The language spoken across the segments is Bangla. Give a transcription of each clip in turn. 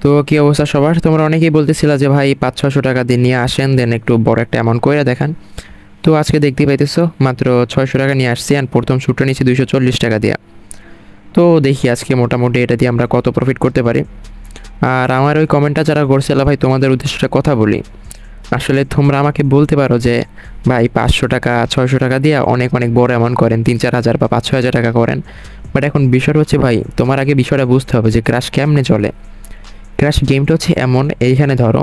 তো কি অবস্থা সবার? তোমরা অনেকেই বলতেছিলা যে ভাই 500-600 টাকা দিয়ে নিয়ে আসেন, দেন একটু বড় একটা অ্যামাউন্ট কইরা দেখান। তো আজকে দেখতেই পাইতেছো মাত্র 600 টাকা নিয়ে আসছি, আর প্রথম শ্যুটটা নিচ্ছি 240 টাকা দিয়া। তো দেখি আজকে মোটামুটি এটা দিয়ে আমরা কত প্রফিট করতে পারি। আর আমার ওই কমেন্টটা যারা করছিল ভাই, তোমাদের উদ্দেশ্যটা কথা বলি। আসলে তোমরা আমাকে বলতে পারো যে ভাই 500 টাকা 600 টাকা দিয়ে অনেক অনেক বড় অ্যামাউন্ট করেন, 3-4 হাজার বা 5-6 হাজার টাকা করেন। বাট এখন বিষয়টা হচ্ছে ভাই, তোমার আগে বিষয়টা বুঝতে হবে যে ক্রাশ কেমনে চলে। ক্র্যাশ গেমটা হচ্ছে এমন, এইখানে ধরো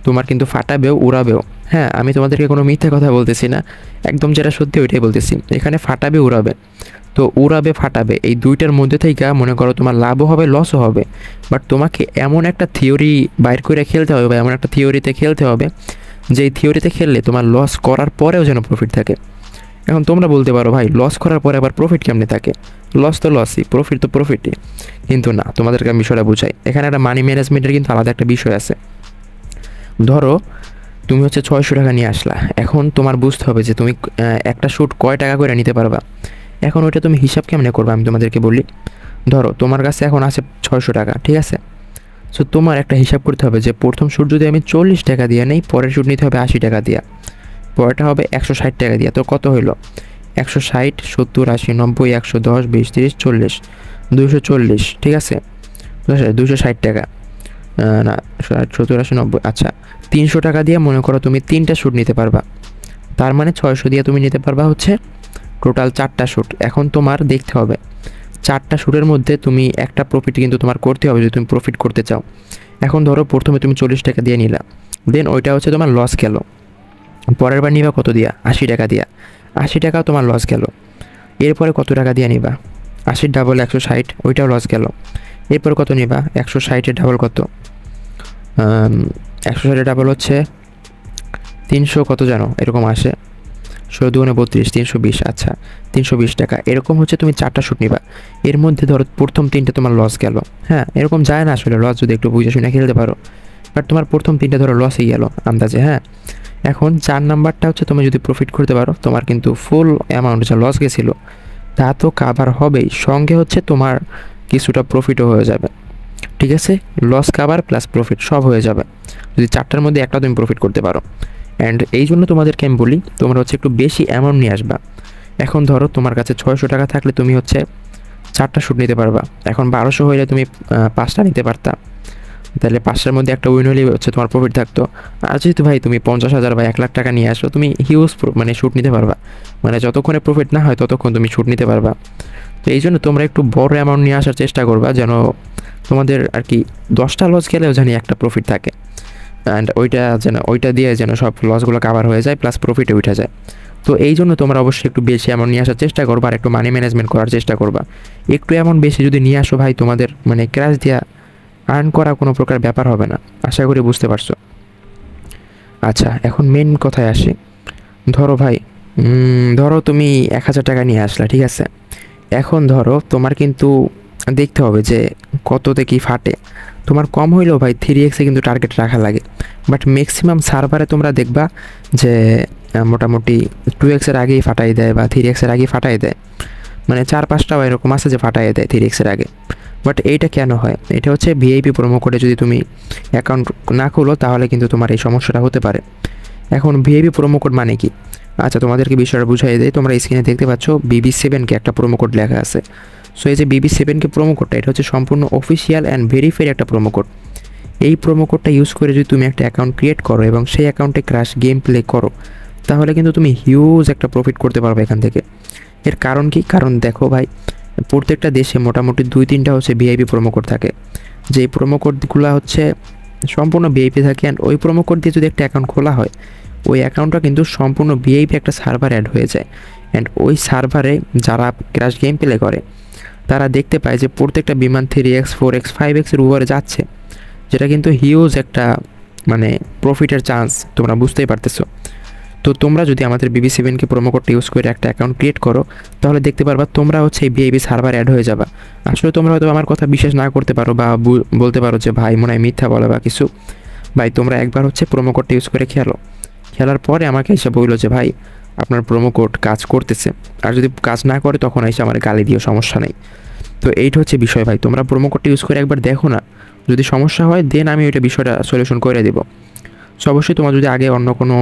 তোমার কিন্তু ফাটাবেও উড়াবেও। হ্যাঁ, আমি তোমাদেরকে কোনো মিথ্যা কথা বলতেছি না, একদম যেটা সত্যি ওইটাই বলতেছি। এখানে ফাটাবে উড়াবে, তো উড়াবে ফাটাবে এই দুইটার মধ্যে থেকে মনে করো তোমার লাভও হবে লসও হবে। বাট তোমাকে এমন একটা থিওরি বাইর করে খেলতে হবে বা এমন একটা থিওরিতে খেলতে হবে যেই থিওরিতে খেললে তোমার লস করার পরেও যেন প্রফিট থাকে। এখন তোমরা বলতে পারো ভাই লস করার পরে আবার প্রফিট কেমনে থাকে? লস তো লসই, প্রফিট তো প্রফিটই। কিন্তু না, তোমাদেরকে আমি বিষয়টা বুঝাই। এখানে একটা মানি ম্যানেজমেন্টের কিন্তু আলাদা একটা বিষয় আছে। ধরো তুমি হচ্ছে 600 টাকা নিয়ে আসলা, এখন তোমার বুঝতে হবে যে তুমি একটা শ্যুট কয় টাকা করে নিতে পারবা। এখন ওইটা তুমি হিসাব কেমনে করবা আমি তোমাদেরকে বলি। ধরো তোমার কাছে এখন আছে 600 টাকা, ঠিক আছে? সো তোমার একটা হিসাব করতে হবে যে প্রথম শ্যুট যদি আমি 40 টাকা দিয়ে নেই, পরের শ্যুট নিতে হবে 80 টাকা দিয়া, পরেরটা হবে 160 টাকা দিয়া। তো কত হইলো? 160, 70, 80, 90, 110, 20, 30, 40, 240, ঠিক আছে? 260 টাকা, না 60, 70, 80, 90, আচ্ছা 300 টাকা দিয়ে মনে করো তুমি 3টা শ্যুট নিতে পারবা। তার মানে 600 দিয়ে তুমি নিতে পারবা হচ্ছে টোটাল 4টা শ্যুট। এখন তোমার দেখতে হবে 4টা শ্যুটের মধ্যে তুমি একটা প্রফিট কিন্তু তোমার করতে হবে যদি তুমি প্রফিট করতে চাও। এখন ধরো প্রথমে তুমি 40 টাকা দিয়ে নিলা, দেন ওইটা হচ্ছে তোমার লস গেল। পরের বার নিবা কত দিয়া? 80 টাকা দিয়া। 80 টাকা তোমার লস গেল। এরপরে কত টাকা দিয়ে নিবা? 80 ডাবল 160, ওইটাও লস গেল। এরপর কত নিবা? 160-এর ডাবল কত? 160-এর ডাবল হচ্ছে 300 কত জানো এরকম আসে, 16×2 = 32, 320, আচ্ছা 320 টাকা। এরকম হচ্ছে তুমি 4টা শ্যুট নিবা। এর মধ্যে ধরো প্রথম 3টে তোমার লস গেল। হ্যাঁ, এরকম যায় না আসলে লস, যদি একটু বুঝে শুনে খেলতে পারো। বাট তোমার প্রথম 3টে ধরো লসই গেল আন্দাজে। হ্যাঁ, এখন 4 নাম্বারটা হচ্ছে তুমি যদি প্রফিট করতে পারো, তোমার কিন্তু ফুল অ্যামাউন্ট যা লস গেছিলো তা তো কাভার হবেই, সঙ্গে হচ্ছে তোমার কিছুটা প্রফিটও হয়ে যাবে। ঠিক আছে, লস কাভার প্লাস প্রফিট সব হয়ে যাবে যদি 4টার মধ্যে একটা তুমি প্রফিট করতে পারো। অ্যান্ড এই জন্য তোমাদেরকে আমি বলি তোমরা হচ্ছে একটু বেশি অ্যামাউন্ট নিয়ে আসবা। এখন ধরো তোমার কাছে 600 টাকা থাকলে তুমি হচ্ছে 4টা শ্যুট নিতে পারবা। এখন 1200 হইলে তুমি 5টা নিতে পারতা, তাহলে 5টার মধ্যে একটা উইন হলেই হচ্ছে তোমার প্রফিট থাকতো। আর যেহেতু ভাই তুমি 50,000 বা 1,00,000 টাকা নিয়ে আসো, তুমি হিউজ মানে শ্যুট নিতে পারবা। মানে যতক্ষণে প্রফিট না হয় ততক্ষণ তুমি শ্যুট নিতে পারবা। তো এই জন্য তোমরা একটু বড় অ্যামাউন্ট নিয়ে আসার চেষ্টা করবা, যেন তোমাদের আর কি 10টা লস গেলেও জানি একটা প্রফিট থাকে। অ্যান্ড ওইটা দিয়ে যেন সব লসগুলো কাভার হয়ে যায়, প্লাস প্রফিটে উঠে যায়। তো এই জন্য তোমরা অবশ্যই একটু বেশি অ্যামাউন্ট নিয়ে আসার চেষ্টা করবা, আর একটু মানি ম্যানেজমেন্ট করার চেষ্টা করবা। একটু অ্যামাউন্ট বেশি যদি নিয়ে আসো ভাই, তোমাদের মানে ক্র্যাশ দেওয়া আর্ন করা কোনো প্রকার ব্যাপার হবে না। আশা করি বুঝতে পারছো। আচ্ছা, এখন মেন কথায় আসি। ধরো ভাই, ধরো তুমি 1,000 টাকা নিয়ে আসলা, ঠিক আছে? এখন ধরো তোমার কিন্তু দেখতে হবে যে কততে কি ফাটে। তোমার কম হইলেও ভাই 3x-এ কিন্তু টার্গেট রাখা লাগে। বাট ম্যাক্সিমাম সার্ভারে তোমরা দেখবা যে মোটামুটি 2x-এর আগেই ফাটাই দেয় বা 3x-এর আগেই ফাটাই দেয়। মানে 4-5টাও এরকম আছে যে ফাটাই দেয় 3x-এর আগে। বাট এইটা কেন হয়? এটা হচ্ছে ভিআইপি প্রোমো কোডে যদি তুমি অ্যাকাউন্ট না খোলো তাহলে কিন্তু তোমার এই সমস্যাটা হতে পারে। এখন ভিআইপি প্রোমো কোড মানে কি? আচ্ছা, তোমাদেরকে বিষয়টা বুঝাই দেয়। তোমরা স্ক্রিনে দেখতে পাচ্ছ BB7-কে একটা প্রোমো কোড লেখা আছে। সো এই যে BB7-কে প্রোমো কোডটা, এটা হচ্ছে সম্পূর্ণ অফিসিয়াল অ্যান্ড ভেরিফাইড একটা প্রোমো কোড। এই প্রোমো কোডটা ইউজ করে যদি তুমি একটা অ্যাকাউন্ট ক্রিয়েট করো এবং সেই অ্যাকাউন্টে ক্র্যাশ গেম প্লে করো, তাহলে কিন্তু তুমি হিউজ একটা প্রফিট করতে পারবে এখান থেকে। এর কারণ কি? কারণ দেখো ভাই, প্রত্যেকটা দেশে মোটামুটি 2-3টা হচ্ছে ভিআইপি প্রোমো কোড থাকে। যেই প্রোমো কোডগুলো হচ্ছে সম্পূর্ণ ভিআইপি থাকে, অ্যান্ড ওই প্রোমো কোড দিয়ে যদি একটা অ্যাকাউন্ট খোলা হয়, ওই অ্যাকাউন্টটা কিন্তু সম্পূর্ণ ভিআইপি একটা সার্ভার অ্যাড হয়ে যায়। অ্যান্ড ওই সার্ভারে যারা ক্র্যাশ গেম প্লে করে তারা দেখতে পায় যে প্রত্যেকটা বিমান 3x, 4x, 5x-এর উপরে যাচ্ছে, যেটা কিন্তু হিউজ একটা মানে প্রফিটের চান্স, তোমরা বুঝতেই পারতেছো। তো তোমরা যদি আমাদের BB7-কে প্রোমো কোডটা ইউজ করে একটা অ্যাকাউন্ট ক্রিয়েট করো, তাহলে দেখতে পারবা তোমরা হচ্ছে এই ভিআইপি সার্ভার অ্যাড হয়ে যাবা। আসলে তোমরা হয়তো আমার কথা বিশ্বাস না করতে পারো বা বলতে পারো যে ভাই মনে হয় মিথ্যা বলে বা কিছু। ভাই তোমরা একবার হচ্ছে প্রোমো কোডটা ইউজ করে খেলার পরে আমাকে এসে বললো যে ভাই আপনার প্রোমো কোড কাজ করতেছে। আর যদি কাজ না করে তখন এসে আমার গালি দিও, সমস্যা নেই। তো এইটা হচ্ছে বিষয় ভাই, তোমরা প্রোমো কোডটা ইউজ করে একবার দেখো না, যদি সমস্যা হয় দেন আমি ওইটা বিষয়টা সলিউশন করে দেবো। সো অবশ্যই তোমার যদি আগে অন্য কোনো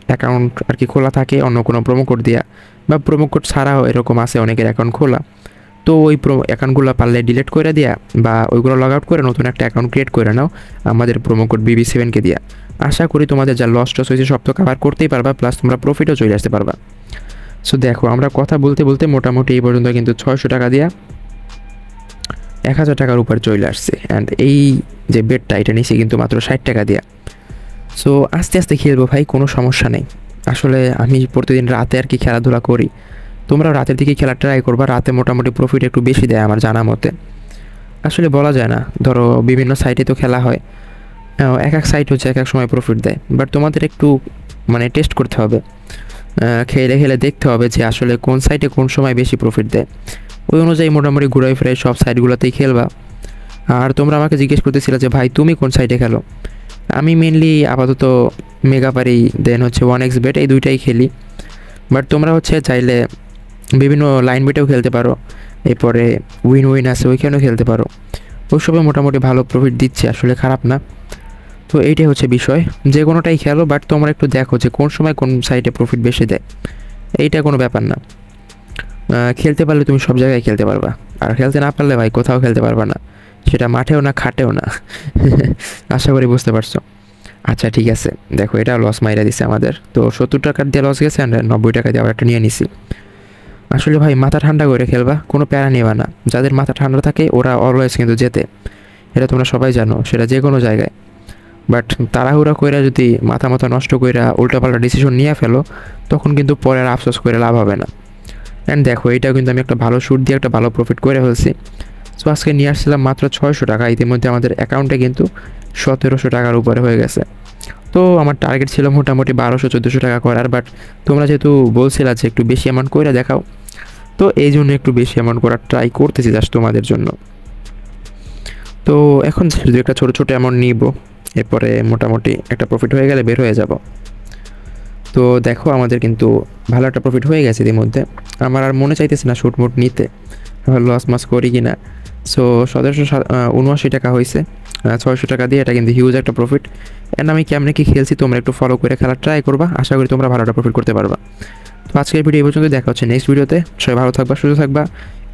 অ্যাকাউন্ট আর কি খোলা থাকে অন্য কোনো প্রোমো কোড দেওয়া বা প্রোমো কোড ছাড়াও এরকম আছে অনেকের অ্যাকাউন্ট খোলা, তো ওই অ্যাকাউন্টগুলো পারলে ডিলিট করে দেওয়া বা ওইগুলো লগ আউট করে নতুন একটা অ্যাকাউন্ট ক্রিয়েট করে নাও আমাদের প্রোমো কোড BB7কে দেওয়া। আশা করি তোমাদের যা লস টস হয়েছে সব তো কভার করতেই পারবা, প্লাস তোমরা প্রফিটও চলে আসতে পারবা। সো দেখো আমরা কথা বলতে বলতে মোটামুটি এই পর্যন্ত কিন্তু 600 টাকা দিয়া 1000 টাকার উপর চলে আসছে। অ্যান্ড এই যে বেডটা এটা নিয়েছি কিন্তু মাত্র 60 টাকা দিয়া। সো আস্তে আস্তে খেলবো ভাই, কোনো সমস্যা নেই। আসলে আমি প্রতিদিন রাতে আর কি খেলাধুলা করি, তোমরা রাতের দিকে খেলা ট্রাই করবা, রাতে মোটামুটি প্রফিট একটু বেশি দেয় আমার জানা মতে। আসলে বলা যায় না, ধরো বিভিন্ন সাইটে তো খেলা হয়, এক এক সাইট হচ্ছে এক এক সময় প্রফিট দেয়, বাট তোমাদের একটু মানে টেস্ট করতে হবে, খেলে খেলে দেখতে হবে যে আসলে কোন সাইটে কোন সময় বেশি প্রফিট দেয়, ওই অনুযায়ী মোটামুটি ঘুরাই ফিরাই সব সাইটগুলোতেই খেলবা। আর তোমরা আমাকে জিজ্ঞেস করতেছিলে যে ভাই তুমি কোন সাইটে খেলো, আমি মেনলি আপাতত মেগাপারি দেন হচ্ছে 1xBet এই দুইটাই খেলি। বাট তোমরা হচ্ছে চাইলে বিভিন্ন লাইন বেটেও খেলতে পারো, এরপরে উইন আছে ওইখানেও খেলতে পারো, ওইসবে মোটামুটি ভালো প্রফিট দিচ্ছে, আসলে খারাপ না। তো এইটাই হচ্ছে বিষয়, যে কোনোটাই খেলো বাট তোমরা একটু দেখো যে কোন সময় কোন সাইটে প্রফিট বেশি দেয়, এইটা কোনো ব্যাপার না। খেলতে পারলে তুমি সব জায়গায় খেলতে পারবা, আর খেলতে না পারলে ভাই কোথাও খেলতে পারবা না, সেটা মাঠেও না খাটেও না। আশা করি বুঝতে পারছো। আচ্ছা ঠিক আছে, দেখো এটা লস মাইরা দিছে আমাদের, তো 70 টাকার দিয়ে লস গেছে, 90 টাকা দিয়ে আবার একটা নিয়ে নিছি। আসলে ভাই মাথা ঠান্ডা করে খেলবা, কোনো প্যারা নেবা না, যাদের মাথা ঠান্ডা থাকে ওরা অলওয়েজ কিন্তু জেতে, এটা তোমরা সবাই জানো, সেটা যে কোনো জায়গায়। বাট তাড়াহুড়া কইরা যদি মাথা নষ্ট কইরা উল্টাপাল্টা ডিসিশন নিয়ে ফেলো তখন কিন্তু পরে আর আফসোস করে লাভ হবে না। অ্যান্ড দেখো এইটাও কিন্তু আমি একটা ভালো শুট দিয়ে একটা ভালো প্রফিট করে ফেলছি। সো আজকে নিয়ে আসছিলাম মাত্র 600 টাকা, ইতিমধ্যে আমাদের অ্যাকাউন্টে কিন্তু 1700 টাকার উপরে হয়ে গেছে। তো আমার টার্গেট ছিল মোটামুটি 1200-1400 টাকা করার, বাট তোমরা যেহেতু বলছিলা যে একটু বেশি অ্যামাউন্ট করে দেখাও, তো এই জন্য একটু বেশি অ্যামাউন্ট করার ট্রাই করতেছি জাস্ট তোমাদের জন্য। তো এখন যদি একটা ছোটো ছোটো অ্যামাউন্ট নিব, এরপরে মোটামুটি একটা প্রফিট হয়ে গেলে বের হয়ে যাব। তো দেখো আমাদের কিন্তু ভালো একটা প্রফিট হয়ে গেছে ইতিমধ্যে, আমার আর মনে চাইতেছে না শুট মুট নিতে, লস মাস করি কি না। সো 779 টাকা হয়েছে 600 টাকা দিয়ে, এটা কিন্তু হিউজ একটা প্রফিট। অ্যান্ড আমি কেমনে কি খেলছি তোমরা একটু ফলো করে খেলা ট্রাই করবা, আশা করি তোমরা ভালো একটা প্রফিট করতে পারবা। তো আজকের ভিডিও এই পর্যন্ত, দেখা হচ্ছে নেক্সট ভিডিওতে। সবাই ভালো থাকবা, সুস্থ থাকবা,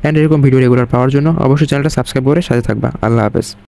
অ্যান্ড এরকম ভিডিও রেগুলার পাওয়ার জন্য অবশ্যই চ্যানেলটা সাবস্ক্রাইব করে সাথে থাকবা। আল্লাহ হাফেজ।